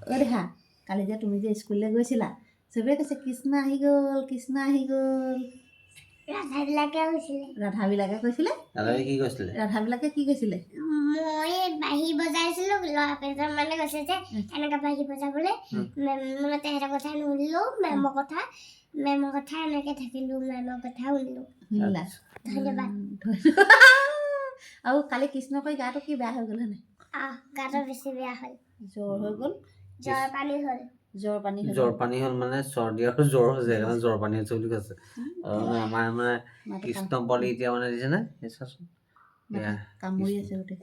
অ' দেখা কালি যে তুমি যে স্কুললৈ গৈছিলা চবেই কৈছে কৃষ্ণ আহি গ'ল কৃষ্ণ আহি গ'ল ৰাধাবিলাকে কৈছিলে ৰাধাবিলাকে কি কৈছিলে মই বাঁহী বজাইছিলো ল'ৰাকেইজন মানে কৈছে যে এনেকৈ বাঁহী বজাবলৈ মানে তেহেঁতৰ কথা নুশুনিলো মেমৰ কথা এনেকৈ থাকিলো মেমৰ কথা শুনিলো শুনিলা ধন্যবাদ আৰু কালি কৃষ্ণ কৈ গাটো কি বেয়া হৈ গ'ল হয়নে গাটো বেছি বেয়া হ'ল জ্বৰ হৈ গ'ল জ্বৰ পানী হ'ল মানে চৰ্দি আৰু জ্বৰ হৈছে সেইকাৰণে জ্বৰ পানী হৈছে বুলি কৈছে আমাৰ মানে কৃষ্ণ বলি এতিয়া মানে দিছে নে চাচোন কামুৰি আছে গোটেই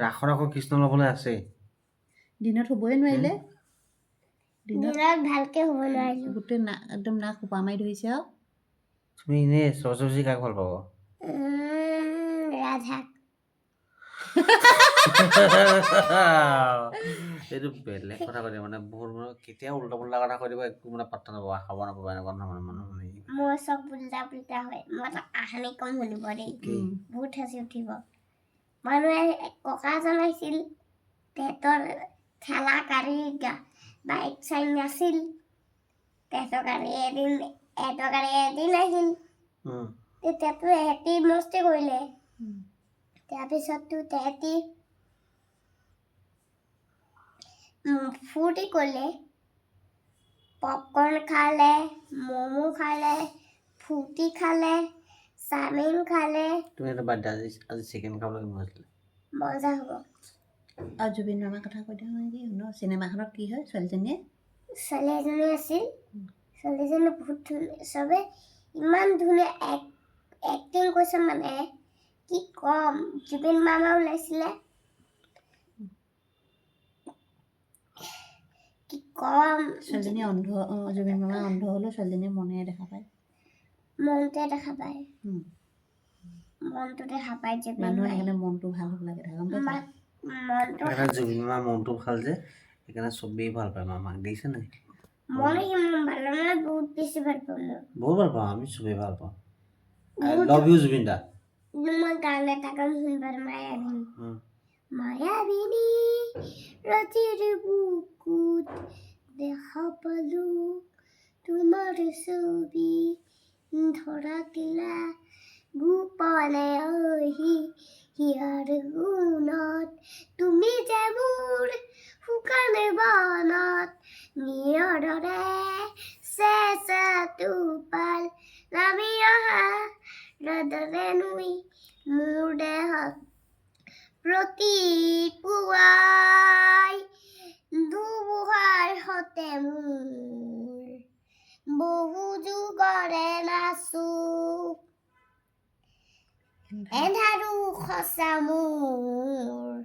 ৰাসত আকৌ কৃষ্ণ ল'বলৈ আছে দিনত শুবই নোৱাৰিলে দিনত ভালকে শুব নোৱাৰিলো গোটেই একদম নাক সোপা মাৰি ধৰিছে আৰু তুমি এনেই সৰস্বতী কাক ভাল পাব ৰাধাক এইটো বেলেগ কথা কৈ দিয়ে মানে বহুত কেতিয়া উল্টা পুল্টা কথা কৈ দিব একো মানে পাত্তা নাপাবা খাব নাপাবা এনেকুৱা ধৰণৰ মানুহ মোৰ চব উল্টা পুল্টা হয় মই কাহানি কম শুনিব দেই বহুত হাঁচি উঠিব মানুহে ককা জনাইছিল তেহেঁতৰ ঠেলা গাড়ী বাইক চাইক নাছিল তেহেঁতৰ গাড়ী এদিন আহিল তেতিয়াতো এহেঁতি মস্তি কৰিলে তাৰপিছততো তেহেঁতি ফূৰ্তি কৰিলে পপকৰ্ণ খালে ম'ম' খালে ফ্ৰুটি খালে চাওমিন খালে তুমি এটা বাদ দিয়া আজি চিকেন খাবলৈ মন আছিলে মজা হ'ব আৰু জুবিন মামাৰ কথা কৈ দিওঁ নেকি চিনেমাখনত কি হয় ছোৱালী এজনী আছিল ছোৱালীজনী বহুত ধুনীয়া চবে ইমান ধুনীয়া এক্টিং কৰিছে মানে কি কম জুবিন মামা ওলাইছিলে কি কম ছোৱালীজনী অন্ধ জুবিন মামা অন্ধ হ'লেও ছোৱালীজনীয়ে মনেৰে দেখা পায় মনটোৱে দেখা পায় মানুহৰ সেইকাৰণে মনটো ভাল হ'ব লাগে জুবিন মামাৰ মনটো ভাল যে সেইকাৰণে চবেই ভাল পায় মামাক দেখিছে নাই বহুত বেছি ভাল পাওঁ বহুত ভাল পাওঁ আমি চবেই ভাল পাওঁ আই লাভ ইউ জুবিন দা মই গান এটা গাম শুনিবা মায়াবিনী ৰাতিৰ বুকুত দেখা পালো তোমাৰ ছবি ধৰা দিলা গোপনে হিয়াৰ গুণত তুমি যে মোৰ শুকান বনত নিয়ৰৰে চেঁচা টোপাল নামি অহা ৰ'দৰে নুই মোৰ দেহত প্ৰতিপুৱাই ধুমুহাৰ সতে মোৰ বহু যুগৰে নাচো এন্ধাৰো সঁচা মোৰ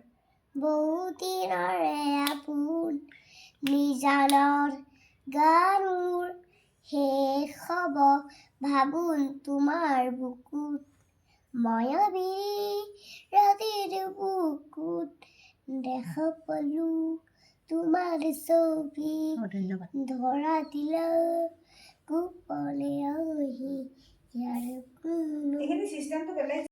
বহু দিনৰে আপোন নিজানৰ গানৰ শেষ হ'ব ভাবোন তোমাৰ বুকুত মায়াবিনী ৰাতিৰ বুকুত দেখা পালো তোমাৰ ছবি ধৰা দিলা গোপনে ইয়াৰ কোনো